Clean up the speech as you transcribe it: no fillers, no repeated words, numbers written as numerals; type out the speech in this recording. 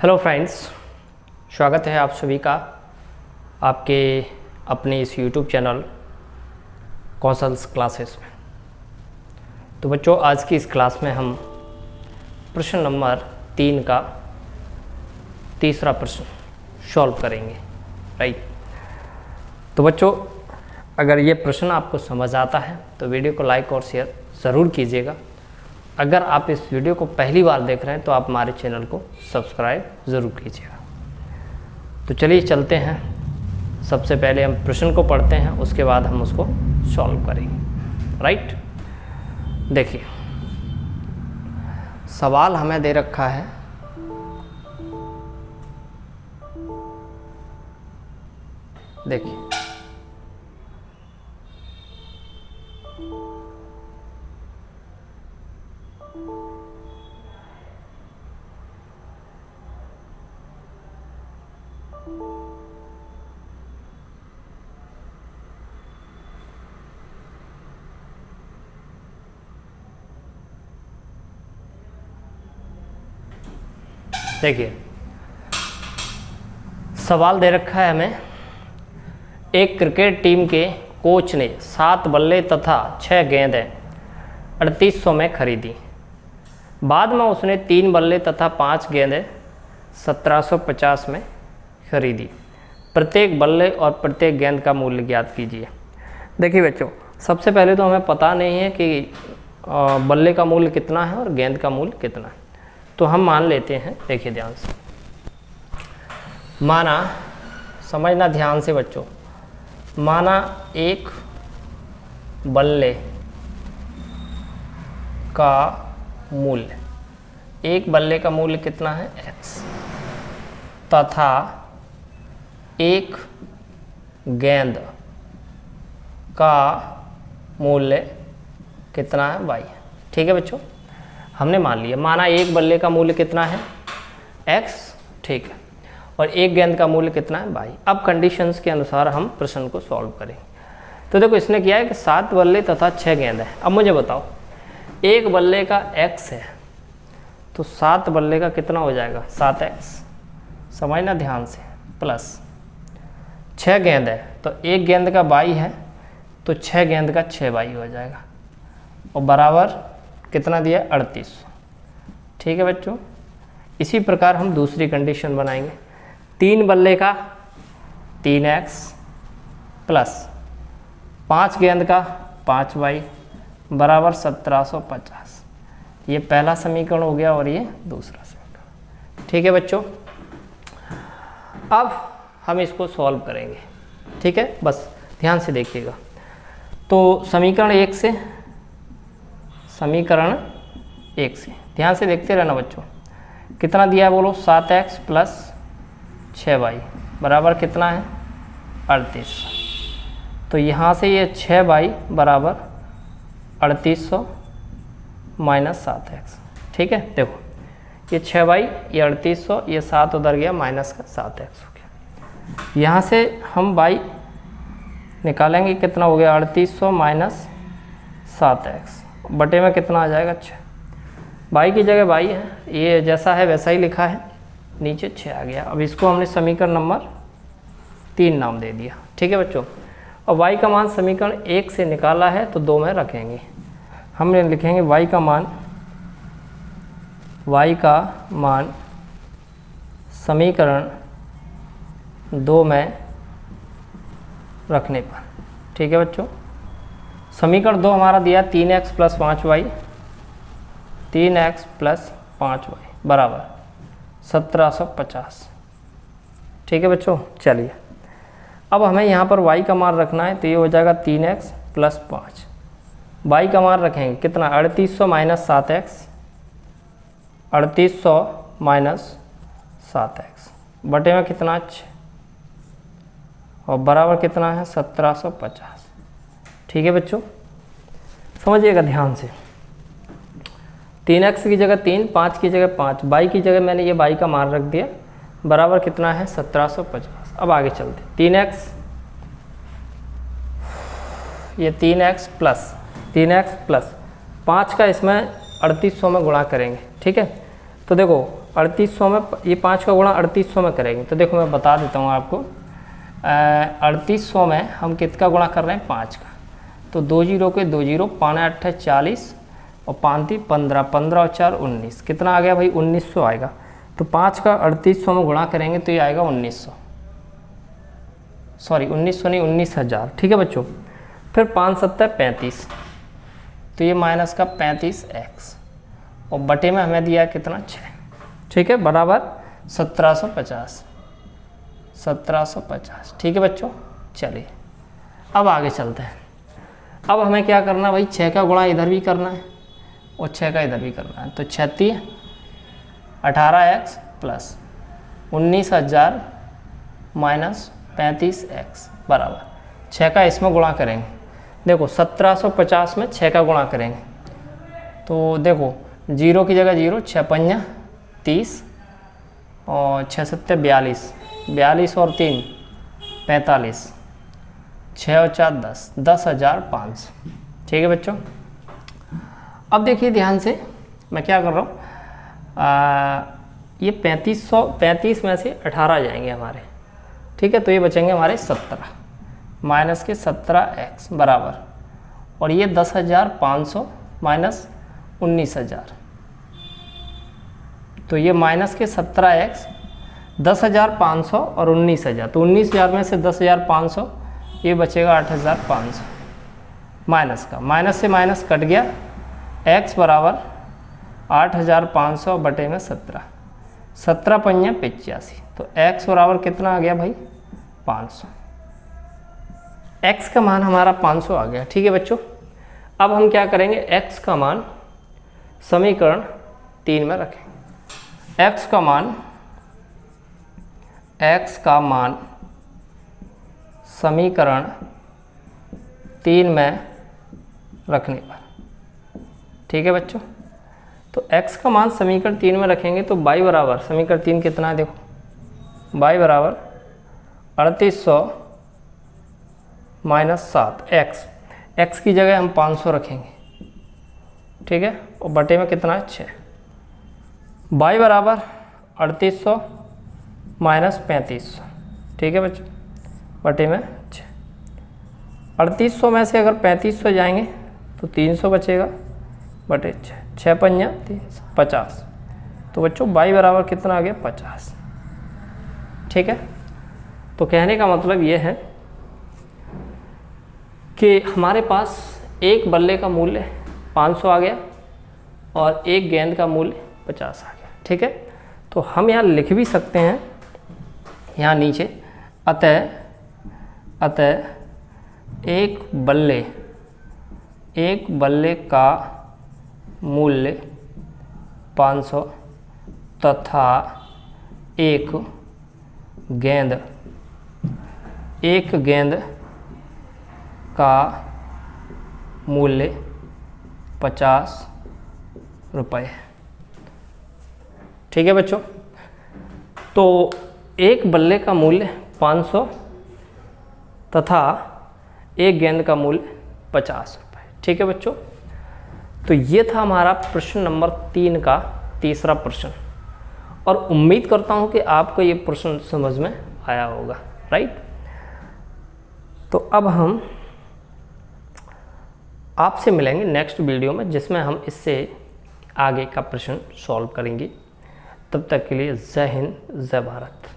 Hello friends, स्वागत है आप सभी का आपके अपने इस यूट्यूब चैनल कौशल्स क्लासेस में। तो बच्चों, आज की इस क्लास में हम प्रश्न नंबर 3 का तीसरा प्रश्न सॉल्व करेंगे, राइट। तो बच्चों, अगर ये प्रश्न आपको समझ आता है तो वीडियो को लाइक और शेयर ज़रूर कीजिएगा। अगर आप इस वीडियो को पहली बार देख रहे हैं तो आप हमारे चैनल को सब्सक्राइब ज़रूर कीजिएगा। तो चलिए चलते हैं। सबसे पहले हम प्रश्न को पढ़ते हैं, उसके बाद हम उसको सॉल्व करेंगे, राइट। देखिए, सवाल हमें दे रखा है देखिए, सवाल दे रखा है हमें। एक क्रिकेट टीम के कोच ने 7 बल्ले तथा 6 गेंदें 3800 में खरीदी। बाद में उसने 3 बल्ले तथा 5 गेंदें 1750 में खरीदी। प्रत्येक बल्ले और प्रत्येक गेंद का मूल्य ज्ञात कीजिए। देखिए बच्चों, सबसे पहले तो हमें पता नहीं है कि बल्ले का मूल्य कितना है और गेंद का मूल्य कितना है। तो हम मान लेते हैं, देखिए ध्यान से माना, समझना ध्यान से बच्चों। माना एक बल्ले का मूल्य, एक बल्ले का मूल्य कितना है x, तथा एक गेंद का मूल्य कितना है y। ठीक है बच्चों, हमने मान लिया। माना एक बल्ले का मूल्य कितना है x, ठीक है, और एक गेंद का मूल्य कितना है y। अब कंडीशंस के अनुसार हम प्रश्न को सॉल्व करेंगे। तो देखो, इसने किया है कि 7 बल्ले तथा 6 गेंद है। अब मुझे बताओ, एक बल्ले का x है तो 7 बल्ले का कितना हो जाएगा 7x, समझना ध्यान से, प्लस 6 गेंद है तो एक गेंद का y है तो 6 गेंद का 6y हो जाएगा, और बराबर कितना दिया 3800। ठीक है बच्चों, इसी प्रकार हम दूसरी कंडीशन बनाएंगे। 3 बल्ले का 3x प्लस 5 गेंद का 5y बराबर 1750। ये पहला समीकरण हो गया और ये दूसरा समीकरण। ठीक है बच्चों, अब हम इसको सॉल्व करेंगे। ठीक है, बस ध्यान से देखिएगा। तो समीकरण 1 से ध्यान से देखते रहना बच्चों। कितना दिया है बोलो, 7x प्लस 6y बराबर कितना है 3800। तो यहाँ से ये 6y बराबर 3800 माइनस 7x। ठीक है, देखो ये 6y, ये 3800, ये 7 उधर गया, माइनस का 7x हो गया। यहाँ से हम y निकालेंगे, कितना हो गया 3800 माइनस 7x बटे में कितना आ जाएगा 6। y की जगह y है, ये जैसा है वैसा ही लिखा है, नीचे 6 आ गया। अब इसको हमने समीकरण नंबर 3 नाम दे दिया। ठीक है बच्चों, और y का मान समीकरण 1 से निकाला है तो 2 में रखेंगे। हमने लिखेंगे y का मान समीकरण 2 में रखने पर। ठीक है बच्चों, समीकरण 2 हमारा दिया 3x plus 5y, 3x plus 5y बराबर 1750। ठीक है बच्चों, चलिए अब हमें यहाँ पर y का मान रखना है, तो ये हो जाएगा 3x प्लस 5। y का मान रखेंगे कितना 3800 माइनस 7x, 3800 माइनस 7x बटे में कितना 6, और बराबर कितना है 1750। ठीक है बच्चों, समझिएगा ध्यान से। 3x की जगह 3, 5 की जगह 5, y की जगह मैंने ये y का मान रख दिया, बराबर कितना है 1750। अब आगे चलते, 3x, ये 3x प्लस 5 का इसमें 3800 में गुणा करेंगे। ठीक है, तो देखो 3800 में ये 5 का गुणा 3800 में करेंगे तो देखो मैं बता देता हूँ आपको। 3800 में हम किसका गुणा कर रहे हैं 5 का, तो 2 जीरो के 2 जीरो, 5 8 40 और 5 3 15, 15 और 4 19, कितना आ गया भाई 1900 आएगा। तो 5 का 3800 में गुणा करेंगे तो ये आएगा 1900, सॉरी 1900 नहीं 19,000, ठीक है बच्चों। फिर 5 7 35, तो ये माइनस का 35x और बटे में हमें दिया कितना 6, ठीक है, बराबर 1750, 1750, ठीक है बच्चों। चलिए अब आगे चलते हैं। अब हमें क्या करना है भाई, 6 का गुणा इधर भी करना है और 6 का इधर भी करना है। तो 36 18x प्लस 19,000 माइनस 35x बराबर 6 का इसमें गुणा करेंगे। देखो 1750 में 6 का गुणा करेंगे तो देखो 0 की जगह 0, 6 5 30 और 6 7 42, 42 और 3 45, 6 और 4 10, 10,500, ठीक है बच्चों। अब देखिए ध्यान से मैं क्या कर रहा हूँ, ये 35 में से 18 जाएंगे हमारे, ठीक है, तो ये बचेंगे हमारे 17 माइनस के 17x बराबर, और ये 10,500 माइनस 19,000, तो ये माइनस के 17x 10,500 और 19,000, तो 19,000 में से 10,500 ये बचेगा 8,500 माइनस का, माइनस से माइनस कट गया, x बराबर 8,500 बटे में 17, 17 पंजा 85, तो x बराबर कितना आ गया भाई 500, x का मान हमारा 500 आ गया, ठीक है बच्चों। अब हम क्या करेंगे, x का मान समीकरण 3 में रखेंगे। x का मान समीकरण 3 में रखने पर, ठीक है बच्चों। तो x का मान समीकरण 3 में रखेंगे तो y बराबर समीकरण 3 कितना है, देखो y बराबर 3800 माइनस 7x, x की जगह हम 500 रखेंगे, ठीक है, और बटे में कितना है 6, y बराबर 3800 माइनस 3500, ठीक है बच्चों, बटे में 6। 3800 में से अगर 3500 जाएंगे तो 300 बचेगा बटे 6, 6 पंजा 300, 50, तो बच्चों y बराबर कितना आ गया 50, ठीक है। तो कहने का मतलब ये है कि हमारे पास एक बल्ले का मूल्य 500 आ गया और एक गेंद का मूल्य 50 आ गया, ठीक है। तो हम यहाँ लिख भी सकते हैं यहाँ नीचे, अतः एक बल्ले का मूल्य 500 तथा एक गेंद का मूल्य 50 रुपये, ठीक है बच्चों। तो एक बल्ले का मूल्य 500 तथा एक गेंद का मूल्य 50 रुपये, ठीक है बच्चों। तो ये था हमारा प्रश्न नंबर 3 का तीसरा प्रश्न, और उम्मीद करता हूँ कि आपको ये प्रश्न समझ में आया होगा, राइट। तो अब हम आपसे मिलेंगे नेक्स्ट वीडियो में, जिसमें हम इससे आगे का प्रश्न सॉल्व करेंगे। तब तक के लिए जय हिंद, जय भारत।